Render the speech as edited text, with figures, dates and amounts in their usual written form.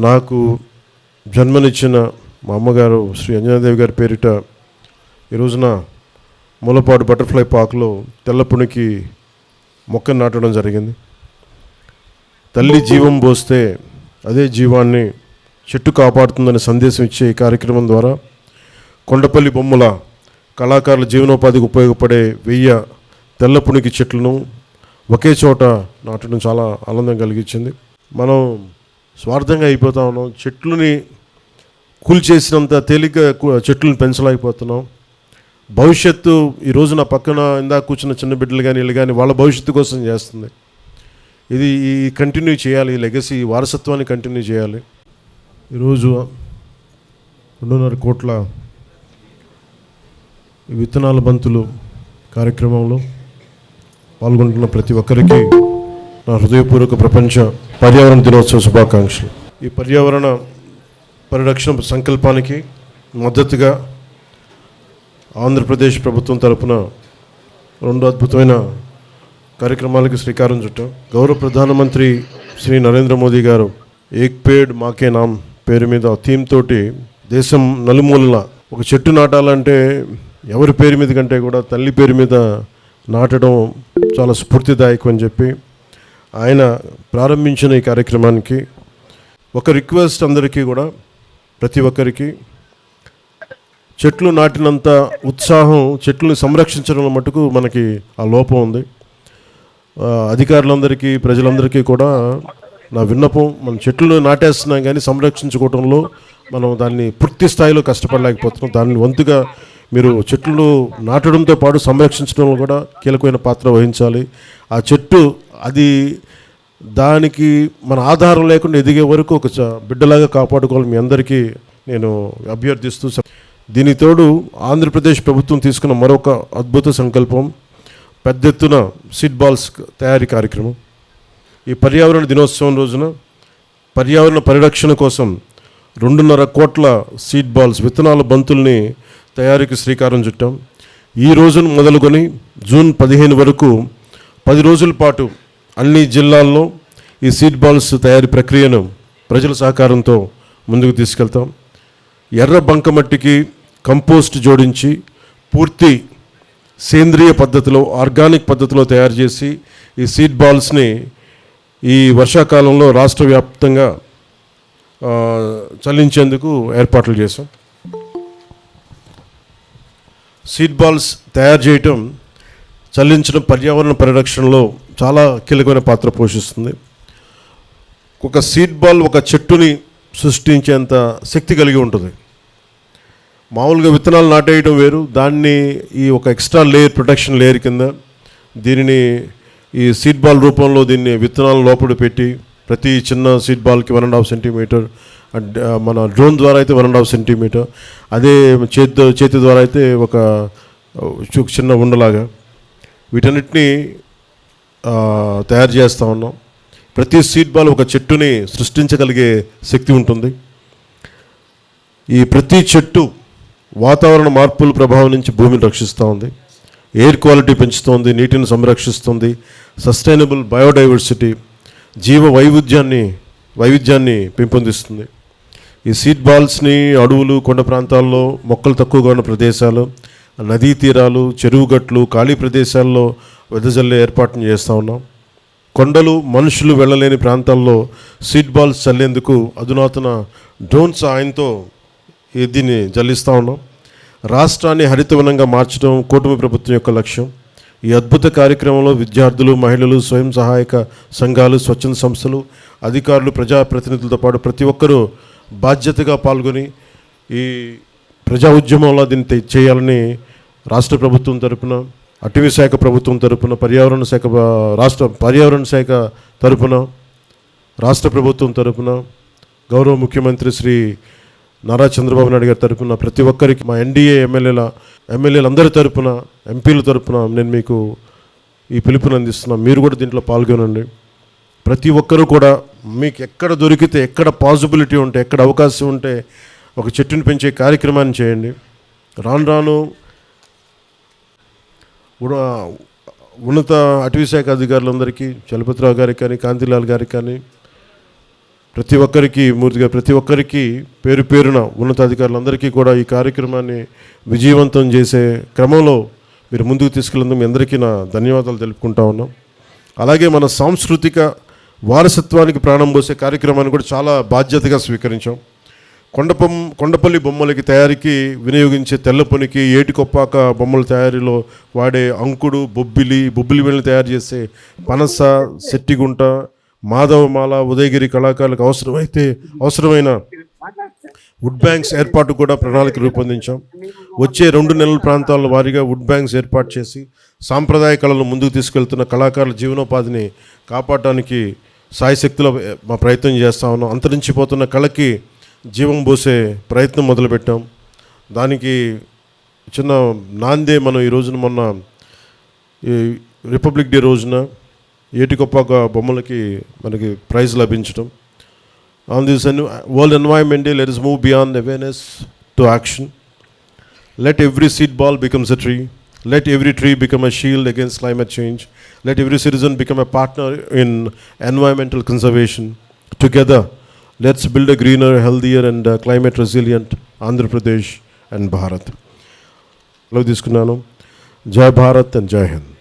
నాకు జన్మనిచ్చిన మా అమ్మగారు శ్రీ అంజనాదేవి గారి పేరిట ఈ రోజున మూలపాడు బటర్ఫ్లై పార్క్లో తెల్లపునికి మొక్కను నాటడం జరిగింది. తల్లి జీవం పోస్తే అదే జీవాన్ని చెట్టు కాపాడుతుందనే సందేశం ఇచ్చే ఈ కార్యక్రమం ద్వారా కొండపల్లి బొమ్మల కళాకారుల జీవనోపాధికి ఉపయోగపడే 1000 తెల్లపునికి చెట్లను ఒకే చోట నాటడం చాలా ఆనందం కలిగించింది. మనం స్వార్థంగా అయిపోతా ఉన్నాం. చెట్లని కూల్చేసినంత తేలిక చెట్లను పెంచలేకపోతున్నాం. భవిష్యత్తు ఈరోజు నా పక్కన ఇందాక కూర్చున్న చిన్న బిడ్డలు కానీ వీళ్ళు కానీ వాళ్ళ భవిష్యత్తు కోసం చేస్తుంది. ఇది కంటిన్యూ చేయాలి, ఈ లెగసీ వారసత్వాన్ని కంటిన్యూ చేయాలి. ఈరోజు 2.5 కోట్ల విత్తనాల బంతులు కార్యక్రమంలో పాల్గొంటున్న ప్రతి ఒక్కరికి నా హృదయపూర్వక ప్రపంచ పర్యావరణ దినోత్సవ శుభాకాంక్షలు. ఈ పర్యావరణ పరిరక్షణ సంకల్పానికి మద్దతుగా ఆంధ్రప్రదేశ్ ప్రభుత్వం తరపున 2 అద్భుతమైన కార్యక్రమాలకి శ్రీకారం చుట్టాం. గౌరవ ప్రధానమంత్రి శ్రీ నరేంద్ర మోదీ గారు ఏక్ పేడ్ మాకే నామ్ పేరు మీద థీమ్ తోటి దేశం నలుమూలల ఒక చెట్టు నాటాలంటే ఎవరి పేరు మీద కంటే కూడా తల్లి పేరు మీద నాటడం చాలా స్ఫూర్తిదాయకం అని చెప్పి ఆయన ప్రారంభించిన ఈ కార్యక్రమానికి ఒక రిక్వెస్ట్, అందరికీ కూడా ప్రతి ఒక్కరికి చెట్లు నాటినంత ఉత్సాహం చెట్లను సంరక్షించడం మటుకు మనకి ఆ లోపం ఉంది. అధికారులందరికీ ప్రజలందరికీ కూడా నా విన్నపం, మనం చెట్లు నాటేస్తున్నాం కానీ సంరక్షించుకోవడంలో మనం దాన్ని పూర్తి స్థాయిలో కష్టపడలేకపోతున్నాం. దాన్ని వంతుగా మీరు చెట్లు నాటడంతో పాటు సంరక్షించడంలో కూడా కీలకమైన పాత్ర వహించాలి. ఆ చెట్టు అది దానికి మన ఆధారం లేకుండా ఎదిగే వరకు ఒక బిడ్డలాగా కాపాడుకోవాలి. మీ అందరికీ నేను అభ్యర్థిస్తూ, దీనికి తోడు ఆంధ్రప్రదేశ్ ప్రభుత్వం తీసుకున్న మరొక అద్భుత సంకల్పం పెద్ద ఎత్తున సీడ్ బాల్స్ తయారీ కార్యక్రమం. ఈ పర్యావరణ దినోత్సవం రోజున పర్యావరణ పరిరక్షణ కోసం 2.5 కోట్ల సీడ్ బాల్స్ విత్తనాల బంతుల్ని తయారీకి శ్రీకారం చుట్టాం. ఈ రోజును మొదలుకొని జూన్ 15 వరకు 10 రోజుల పాటు అన్ని జిల్లాల్లో ఈ సీడ్ బాల్స్ తయారీ ప్రక్రియను ప్రజల సహకారంతో ముందుకు తీసుకెళ్తాం. ఎర్ర బంకమట్టికి కంపోస్ట్ జోడించి పూర్తి సేంద్రియ పద్ధతిలో, ఆర్గానిక్ పద్ధతిలో తయారు చేసి ఈ సీడ్ బాల్స్ని ఈ వర్షాకాలంలో రాష్ట్ర వ్యాప్తంగా చల్లించేందుకు ఏర్పాట్లు చేశాం. సీడ్ బాల్స్ తయారు చేయటం, చల్లించడం పర్యావరణ పరిరక్షణలో చాలా కీలకమైన పాత్ర పోషిస్తుంది. ఒక సీడ్ బాల్ ఒక చెట్టుని సృష్టించేంత శక్తి కలిగి ఉంటుంది. మామూలుగా విత్తనాలు నాటేయడం వేరు, దాన్ని ఈ ఒక ఎక్స్ట్రా లేయర్, ప్రొటెక్షన్ లేయర్ కింద దీనిని ఈ సీడ్ బాల్ రూపంలో దీన్ని విత్తనాల లోపల పెట్టి ప్రతి చిన్న సీడ్ బాల్కి 1.5 సెంటీమీటర్, మన డ్రోన్ ద్వారా అయితే 1.5 సెంటీమీటర్, అదే చేతి ద్వారా అయితే ఒక చిన్న ఉండలాగా వీటన్నిటినీ తయారు చేస్తూ ఉన్నాం. ప్రతి సీడ్ బాల్ ఒక చెట్టుని సృష్టించగలిగే శక్తి ఉంటుంది. ఈ ప్రతి చెట్టు వాతావరణ మార్పుల ప్రభావం నుంచి భూమిని రక్షిస్తూ ఉంది, ఎయిర్ క్వాలిటీ పెంచుతుంది, నీటిని సంరక్షిస్తుంది, సస్టైనబుల్ బయోడైవర్సిటీ, జీవ వైవిధ్యాన్ని పెంపొందిస్తుంది. ఈ సీడ్ బాల్స్ని అడవులు, కొండ ప్రాంతాల్లో, మొక్కలు తక్కువగా ఉన్న ప్రదేశాలు, నదీ తీరాలు, చెరువు గట్లు, ఖాళీ ప్రదేశాల్లో వెదజల్లే ఏర్పాటును చేస్తూ ఉన్నాం. కొండలు, మనుషులు వెళ్ళలేని ప్రాంతాల్లో సీడ్ బాల్స్ చల్లేందుకు అధునాతన డ్రోన్ సహాయంతో దీన్ని జల్లిస్తూ ఉన్నాం. రాష్ట్రాన్ని హరితవనంగా మార్చడం కూటమి ప్రభుత్వం యొక్క లక్ష్యం. ఈ అద్భుత కార్యక్రమంలో విద్యార్థులు, మహిళలు, స్వయం సహాయక సంఘాలు, స్వచ్ఛంద సంస్థలు, అధికారులు, ప్రజాప్రతినిధులతో పాటు ప్రతి ఒక్కరూ బాధ్యతగా పాల్గొని ఈ ప్రజా ఉద్యమంలో దీన్ని చేయాలని రాష్ట్ర ప్రభుత్వం తరపున, అటవీ శాఖ ప్రభుత్వం తరపున, రాష్ట్ర పర్యావరణ శాఖ తరపున, రాష్ట్ర ప్రభుత్వం తరపున, గౌరవ ముఖ్యమంత్రి శ్రీ నారా చంద్రబాబు నాయుడు గారి తరపున ప్రతి ఒక్కరికి, మా ఎన్డీఏ ఎమ్మెల్యేలందరి తరపున, ఎంపీల తరపున నేను మీకు ఈ పిలుపుని అందిస్తున్నాను. మీరు కూడా దీంట్లో పాల్గొనండి. ప్రతి ఒక్కరూ కూడా మీకు ఎక్కడ దొరికితే, ఎక్కడ పాసిబిలిటీ ఉంటే, ఎక్కడ అవకాశం ఉంటే ఒక చెట్టుని పెంచే కార్యక్రమాన్ని చేయండి. రాను ఉన్నత అటవీ శాఖ అధికారులందరికీ, చలపతిరావు గారికి కానీ, కాంతిలాల్ గారికి కానీ, ప్రతి ఒక్కరికి మూర్తిగా ప్రతి ఒక్కరికి పేరు పేరున ఉన్నతాధికారులందరికీ కూడా ఈ కార్యక్రమాన్ని విజయవంతం చేసే క్రమంలో మీరు ముందుకు తీసుకెళ్ళినందుకు మీ అందరికీ నా ధన్యవాదాలు తెలుపుకుంటా ఉన్నాం. అలాగే మన సాంస్కృతిక వారసత్వానికి ప్రాణం పోసే కార్యక్రమాన్ని కూడా చాలా బాధ్యతగా స్వీకరించాం. కొండపల్లి బొమ్మలకి తయారీకి వినియోగించే తెల్లపొనికి, ఏటికొప్పాక బొమ్మల తయారీలో వాడే అంకుడు, బొబ్బిలి వెళ్ళి తయారు చేసే పనస, సెట్టిగుంట, మాధవమాల, ఉదయగిరి కళాకారులకు అవసరమైన వుడ్ బ్యాంక్స్ ఏర్పాటు కూడా ప్రణాళిక రూపొందించాం. వచ్చే 2 నెలల ప్రాంతాల వారీగా వుడ్ బ్యాంక్స్ ఏర్పాటు చేసి సాంప్రదాయ కళలను ముందుకు తీసుకెళ్తున్న కళాకారుల జీవనోపాధిని కాపాడటానికి సాయశక్తిలో మా ప్రయత్నం చేస్తూ ఉన్నాం. అంతరించిపోతున్న కళకి జీవం పోసే ప్రయత్నం మొదలుపెట్టాం. దానికి చిన్న నాందే మనం ఈ రోజున మొన్న ఈ రిపబ్లిక్ డే రోజున ఏటికొప్పాక బొమ్మలకి మనకి ప్రైజ్ లభించడం. On this world environment day, let us move beyond awareness to action. Let every seed ball becomes a tree. Let every tree become a shield against climate change. Let every citizen become a partner in environmental conservation. Together, let's build a greener, healthier and climate resilient Andhra Pradesh and Bharat. Hello, తీసుకున్నాను. జై Bharat and జై హింద్.